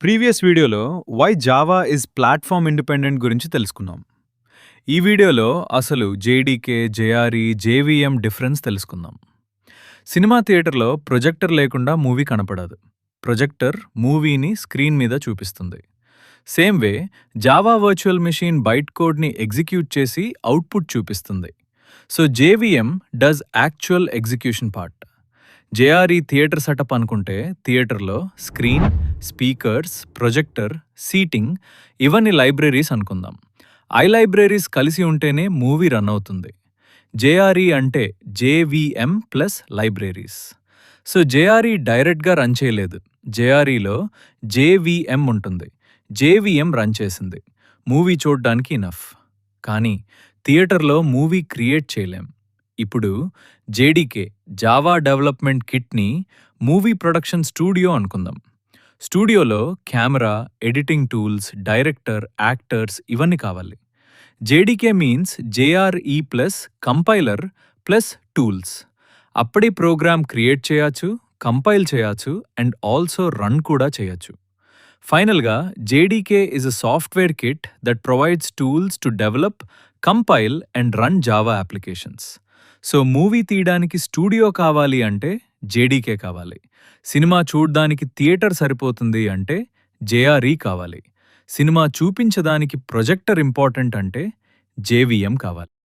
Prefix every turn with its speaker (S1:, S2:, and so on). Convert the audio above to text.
S1: Previous వీడియోలో why Java is platform independent గురించి తెలుసుకున్నాం. ఈ వీడియోలో అసలు జేడీకే, జేఆర్ఈ, జేవీఎం డిఫరెన్స్ తెలుసుకుందాం. సినిమా థియేటర్‌లో ప్రొజెక్టర్ లేకుండా మూవీ కనపడదు. ప్రొజెక్టర్ మూవీని స్క్రీన్ మీద చూపిస్తుంది. Same way Java virtual machine byte కోడ్‌ని ఎగ్జిక్యూట్ చేసి అవుట్‌పుట్ చూపిస్తుంది. So JVM does actual execution part. JRE theatre setup అనుకుంటే థియేటర్లో స్క్రీన్, స్పీకర్స్, ప్రొజెక్టర్, సీటింగ్ ఇవన్నీ లైబ్రరీస్ అనుకుందాం. ఐ లైబ్రరీస్ కలిసి ఉంటేనే మూవీ రన్ అవుతుంది. జేఆర్ఈ అంటే JVM plus libraries. So JRE డైరెక్ట్గా రన్ చేయలేదు. జేఆర్ఈలో జేవీఎం ఉంటుంది. జేవీఎం రన్ చేసింది. మూవీ చూడ్డానికి ఇనఫ్. కానీ థియేటర్లో మూవీ క్రియేట్ చేయలేం. ఇప్పుడు జేడీకే జావా డెవలప్మెంట్ కిట్ని మూవీ ప్రొడక్షన్ స్టూడియో అనుకుందాం. స్టూడియోలో camera, editing tools, director, actors ఇవన్నీ కావాలి. JDK means JRE plus compiler plus tools. అప్పుడే ప్రోగ్రామ్ క్రియేట్ చేయొచ్చు, కంపైల్ చేయొచ్చు అండ్ ఆల్సో రన్ కూడా చేయొచ్చు. ఫైనల్గా JDK is a software kit that provides tools to develop, compile and run Java applications. So movie తీయడానికి studio కావాలి అంటే JDK కావాలి. సినిమా చూడ్డానికి థియేటర్ సరిపోతుంది అంటే జేఆర్ఈ కావాలి. సినిమా చూపించడానికి ప్రొజెక్టర్ ఇంపార్టెంట్ అంటే జేవీఎం కావాలి.